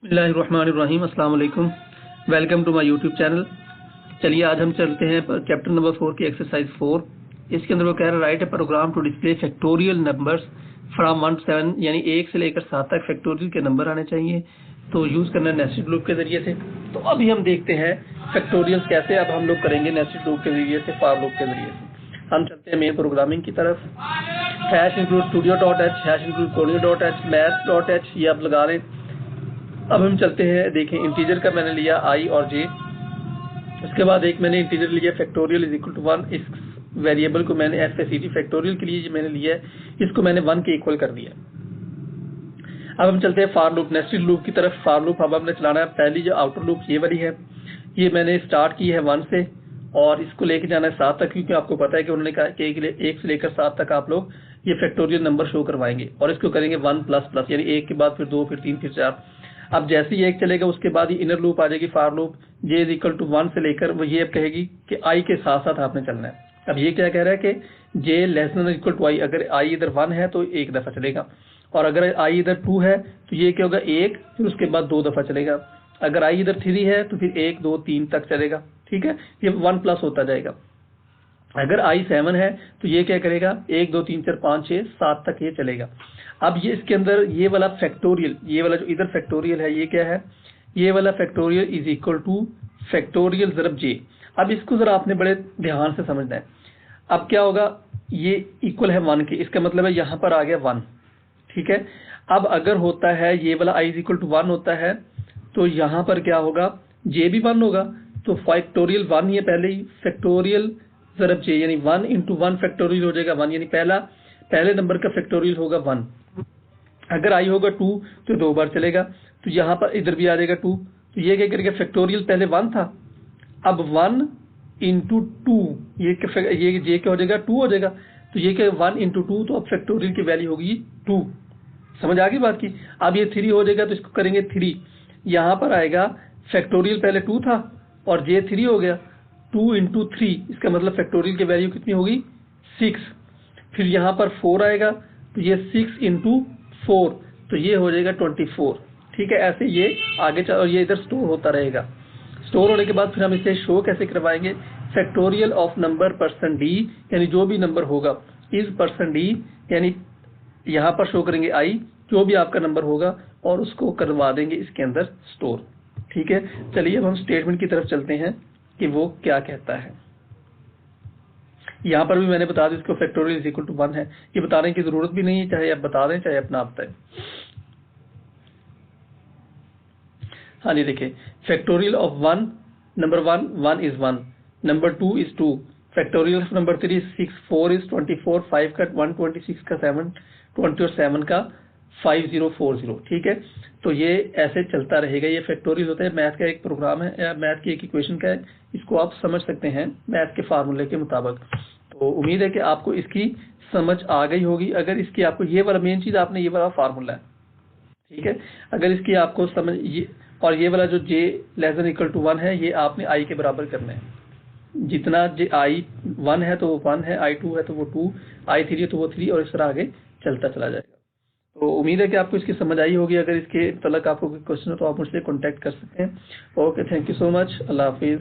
बिस्मिल्लाहिर्रहमानिर्रहीम अस्सलाम वालेकुम। Welcome to my YouTube channel. चलिए आज हम चलते हैं चैप्टर नंबर 4 की एक्सरसाइज 4। इसके अंदर वो कह रहा है write a program to display factorial numbers from 1 to 7, यानी 1 से लेकर 7 तक फैक्टोरियल के नंबर आने चाहिए। तो यूज़ करना है नेस्टेड लूप के जरिए से। तो अभी हम देखते हैं फैक्टोरियल्स कैसे अब हम लोग करेंगे नेस्टेड लूप के जरिए से, फॉर लूप के जरिए से। हम चलते हैं मेन प्रोग्रामिंग की तरफ। Hash include studio.h, hash include conio.h, math.h ये आप लगा लें। अब हम चलते हैं, देखें इंटीजर का मैंने लिया i और j। उसके बाद एक मैंने इंटीजर लिया फैक्टोरियल इज इक्वल टू 1। इस वेरिएबल को मैंने FACT फैक्टोरियल के लिए मैंने लिया है, इसको मैंने 1 के इक्वल कर दिया। अब हम चलते हैं फॉर लूप, नेस्टेड लूप की तरफ। फॉर लूप अब हमने चलाना है। पहली जो आउटर लूप ये वाली है, ये मैंने स्टार्ट की है 1 से और इसको लेके जाना है 7 तक, क्योंकि आपको पता है कि उन्होंने कहा कि 1 से लेकर 7 तक आप लोग ये फैक्टोरियल नंबर शो करवाएंगे और इसको करेंगे 1++, यानी 1 के बाद फिर 2 फिर 3 फिर 4। अब जैसे ही 1 चलेगा उसके बाद ही इनर लूप आ जाएगी for loop, j is equal to 1 से लेकर वो ये अब कहेगी कि i के साथ साथ आपने चलना है। अब ये क्या कह रहा है कि j less than equal to i, अगर i इधर 1 है तो एक दफा चलेगा, और अगर i इधर 2 है तो ये क्या होगा 1, फिर उसके बाद 2 दफा चलेगा। अगर i इधर 3 है तो फिर 1 2 3 तक चलेगा। ठीक है, ये 1+ होता जाएगा। अगर i 7 है तो ये क्या करेगा 1 2 3 4 5 6 7 तक ये चलेगा। अब ये इसके अंदर ये वाला फैक्टोरियल, ये वाला जो इधर फैक्टोरियल है ये क्या है, ये वाला factorial is equal to factorial ज़रब j। अब इसको जरा आपने बड़े ध्यान से समझना है। अब क्या होगा, ये इक्वल है 1 के, इसका मतलब है यहाँ पर आ गया 1। ठीक है, अब अगर होता है ये वाला i इज इक्वल टू 1 होता है तो यहाँ पर क्या होगा, j भी 1 होगा, तो फैक्टोरियल 1 ये पहले ही फैक्टोरियल ज़रब j, यानी 1 into 1 फैक्टोरियल हो जाएगा 1, यानी पहले नंबर का फैक्टोरियल होगा 1। अगर i होगा 2 तो 2 बार चलेगा, तो यहाँ पर इधर भी आ जाएगा 2, तो ये क्या करेगा फैक्टोरियल पहले 1 था, अब 1 into 2 ये j क्या हो जाएगा 2 हो जाएगा, तो ये क्या 1 into 2, तो अब फैक्टोरियल की वैल्यू होगी 2। समझ आ गई बात की। अब ये 3 हो जाएगा तो इसको करेंगे 3, यहाँ पर आएगा फैक्टोरियल पहले 2 था और j 3 हो गया, 2 into 3, इसका मतलब फैक्टोरियल की वैल्यू कितनी होगी 6। फिर यहाँ पर 4 आएगा तो ये 6 into 4, तो ये हो जाएगा 24। ठीक है, ऐसे ये आगे और ये इधर स्टोर होता रहेगा। स्टोर होने के बाद फिर हम इसे शो कैसे करवाएंगे, फैक्टोरियल ऑफ नंबर %d, यानी जो भी नंबर होगा इज %d, यानी यहाँ पर शो करेंगे i, जो भी आपका नंबर होगा और उसको करवा देंगे इसके अंदर स्टोर। ठीक है, चलिए अब हम स्टेटमेंट की तरफ चलते हैं कि वो क्या कहता है। यहाँ पर भी मैंने बता दी इसको फैक्टोरियल इज इक्वल टू 1 है, ये बताने की जरूरत भी नहीं है, चाहे आप बता दें चाहे अपना आप बताएं। हाँ जी, देखिए factorial of 1, number 1 is 1, number 2 is 2, factorial of number 3 is 6, 4 is 24, 5 का 126 का 7 20 और 7 का 5040। ठीक है, तो ये ऐसे चलता रहेगा। ये फैक्टोरियल होता है, मैथ का एक प्रोग्राम है या मैथ की एक इक्वेशन का है, इसको आप समझ सकते हैं मैथ के फार्मूले के मुताबिक। तो उम्मीद है कि आपको इसकी समझ आ गई होगी। अगर इसकी आपको ये वाला मेन चीज आपने ये वाला फार्मूला है, ठीक है, अगर इसकी आपको समझ ये, और ये वाला जो j less than equal to 1 है ये आपने i के बराबर करना है। जितना i 1 है तो वो 1 है, i 2 है तो वो 2, i 3 है तो वो 3, और इस तरह आगे चलता चला जाएगा। तो उम्मीद है कि आपको इसकी समझ आई होगी। अगर इसके तलक आपको कोई क्वेश्चन हो तो आप मुझसे कांटेक्ट कर सकते हैं। Okay, thank you so much, Allah Hafiz.